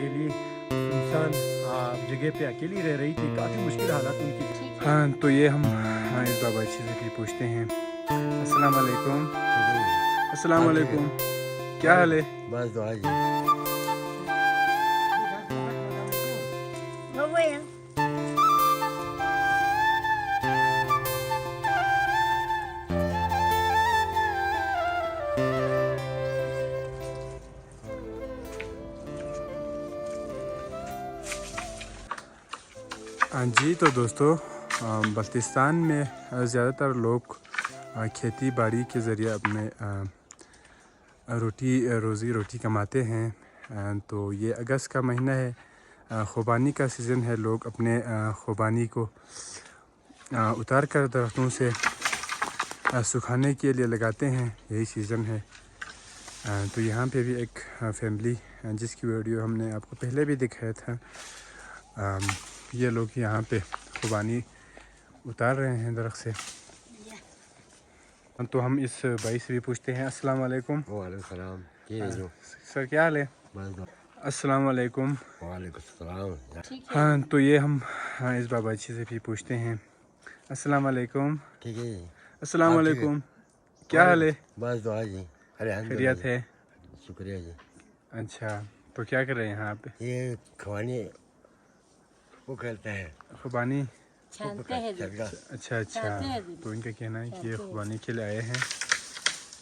अकेली सुनसान जगह पे अकेली रह रही थी। काफ़ी मुश्किल हालात उनकी थी। हाँ, तो ये हम इस बाबाची से भी पूछते हैं। अस्सलाम वालेकुम। अस्सलाम वालेकुम, क्या हाल है? बस दुआ जी। हाँ जी, तो दोस्तों बल्तिस्तान में ज़्यादातर लोग खेती बाड़ी के ज़रिए अपने रोज़ी रोटी कमाते हैं। तो ये अगस्त का महीना है, ख़ुबानी का सीज़न है। लोग अपने ख़ुबानी को उतार कर दरख्तों से सुखाने के लिए लगाते हैं, यही सीज़न है। तो यहाँ पे भी एक फैमिली जिसकी वीडियो हमने आपको पहले भी दिखाया था, ये लोग यहाँ पे ख़ुबानी उतार रहे हैं दरख्त से। तो हम इस भाई से भी पूछते हैं। अस्सलाम वालेकुम। वालेकुम सलाम। सर क्या हाल है? अस्सलाम वालेकुम। वालेकुम सलाम। हाँ, तो ये हम इस बाबाची से भी पूछते हैं। अस्सलाम वालेकुम। ठीक है जी। अस्सलाम वालेकुम, क्या हाल है? बस दुआ जी। खैरियत है? शुक्रिया जी। अच्छा, तो क्या कर रहे हैं यहाँ पे? ये खवानी वो करते हैं, ख़ुबानी। चरगा। अच्छा अच्छा, तो इनका कहना है कि ये ख़ुबानी के लिए आए हैं।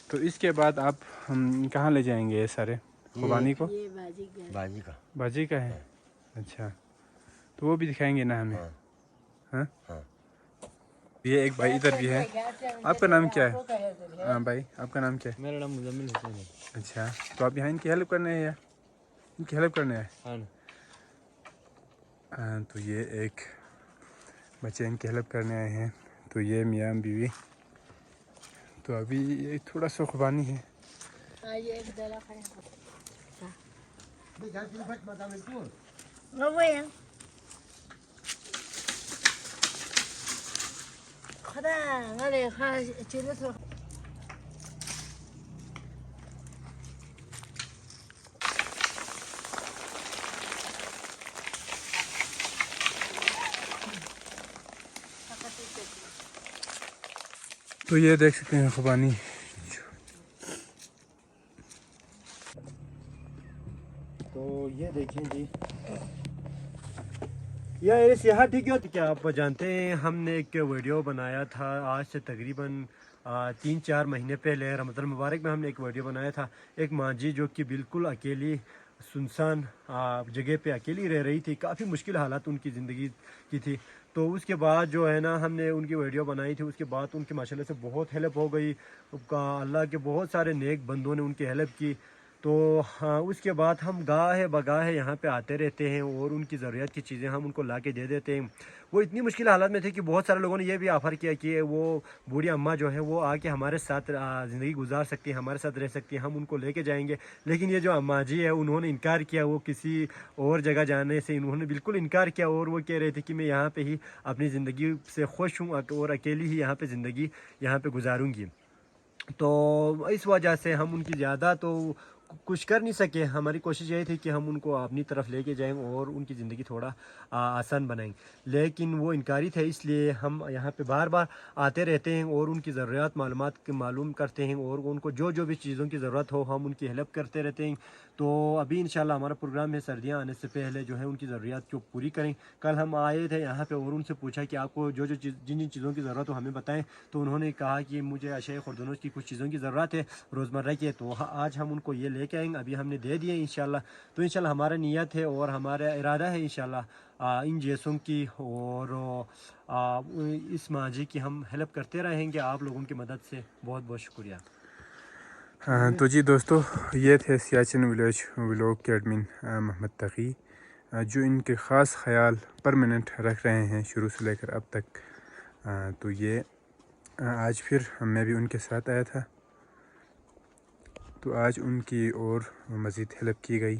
तो इसके बाद आप हम कहाँ ले जाएंगे ये सारे ख़ुबानी को? बाजी का। बाजी का है। अच्छा, तो वो भी दिखाएंगे ना हमें? हाँ हाँ। ये एक भाई इधर भी है। आपका नाम क्या है? हाँ भाई, आपका नाम क्या है? मेरा नाम मुजम्मिल हुसैन है। अच्छा, तो आप यहाँ इनकी हेल्प करने हैं या इनकी हेल्प करने आए? हाँ, तो ये एक बच्चे इनकी हेल्प करने आए हैं। तो ये मियाँ बीवी, तो अभी ये थोड़ा सा ख़ुबानी है। तो ये देख सकते हैं ख़ुबानी। तो ये देखें जी, यह यहाँ ठीक है। क्या आप जानते हैं, हमने एक वीडियो बनाया था आज से तकरीबन 3-4 महीने पहले, रमज़ान मुबारक में हमने एक वीडियो बनाया था। एक माँ जी जो कि बिल्कुल अकेली सुनसान जगह पे अकेली रह रही थी। काफ़ी मुश्किल हालात उनकी ज़िंदगी की थी। तो उसके बाद जो है ना, हमने उनकी वीडियो बनाई थी। उसके बाद उनकी माशाल्लाह से बहुत हेल्प हो गई। अल्लाह के बहुत सारे नेक बंदों ने उनकी हेल्प की। तो हाँ, उसके बाद हम गाहे बगाहे यहाँ पे आते रहते हैं और उनकी ज़रूरत की चीज़ें हम उनको ला के दे देते हैं। वो इतनी मुश्किल हालत में थे कि बहुत सारे लोगों ने ये भी ऑफ़र किया कि वो बूढ़ी अम्मा जो है वो आके हमारे साथ ज़िंदगी गुजार सकती है, हमारे साथ रह सकती है, हम उनको लेके जाएंगे। लेकिन ये जो अम्मा जी है उन्होंने इनकार किया। वो किसी और जगह जाने से इन्होंने बिल्कुल इनकार किया और वो कह रहे थे कि मैं यहाँ पर ही अपनी ज़िंदगी से खुश हूँ और अकेली ही यहाँ पर ज़िंदगी यहाँ पर गुजारूँगी। तो इस वजह से हम उनकी ज़्यादा तो कुछ कर नहीं सके। हमारी कोशिश यही थी कि हम उनको अपनी तरफ लेके जाएं और उनकी ज़िंदगी थोड़ा आसान बनाएं। लेकिन वो इनकारी थे, इसलिए हम यहाँ पे बार बार आते रहते हैं और उनकी ज़रूरत मालूम करते हैं और उनको जो जो भी चीज़ों की ज़रूरत हो हम उनकी हेल्प करते रहते हैं। तो अभी इंशाल्लाह हमारा प्रोग्राम है सर्दियाँ आने से पहले जो है उनकी ज़रूरत को पूरी करें। कल हम आए थे यहाँ पे और उनसे पूछा कि आपको जो जो जिन जिन चीज़ों की ज़रूरत हो हमें बताएं। तो उन्होंने कहा कि मुझे अशय खुर्दनोश की कुछ चीज़ों की ज़रूरत है रोज़मर्रा की। तो आज हम उनको ये लेके आएंगे। अभी हमने दे दिए इंशाल्लाह। तो इंशाल्लाह हमारा नियत है और हमारा इरादा है इंशाल्लाह इन जैसों की और इस माँ जी की हम हेल्प करते रहेंगे आप लोगों की मदद से। बहुत बहुत शुक्रिया। तो जी दोस्तों, ये थे सियाचिन विलेज व्लॉग के एडमिन मोहम्मद तकी, जो इनके ख़ास ख्याल परमानेंट रख रहे हैं शुरू से लेकर अब तक। तो ये आज फिर मैं भी उनके साथ आया था। तो आज उनकी और मज़ीद हेल्प की गई।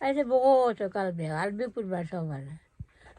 Ese poco toca al be put by someone.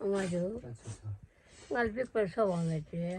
I do. I'll be for someone with you.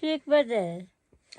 Sick better.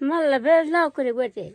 Mala bear now could have got it.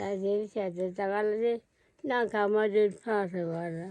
I said, the now come I did pass a water.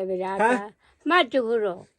every day. Mat to grow.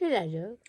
Did I do?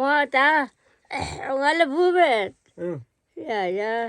What? Well, a boober. Yeah.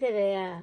there.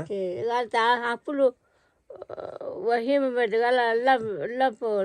I put him, but love for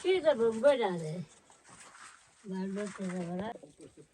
She's a bumper down there.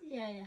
Ya, ya.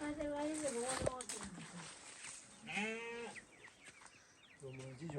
Hace varios de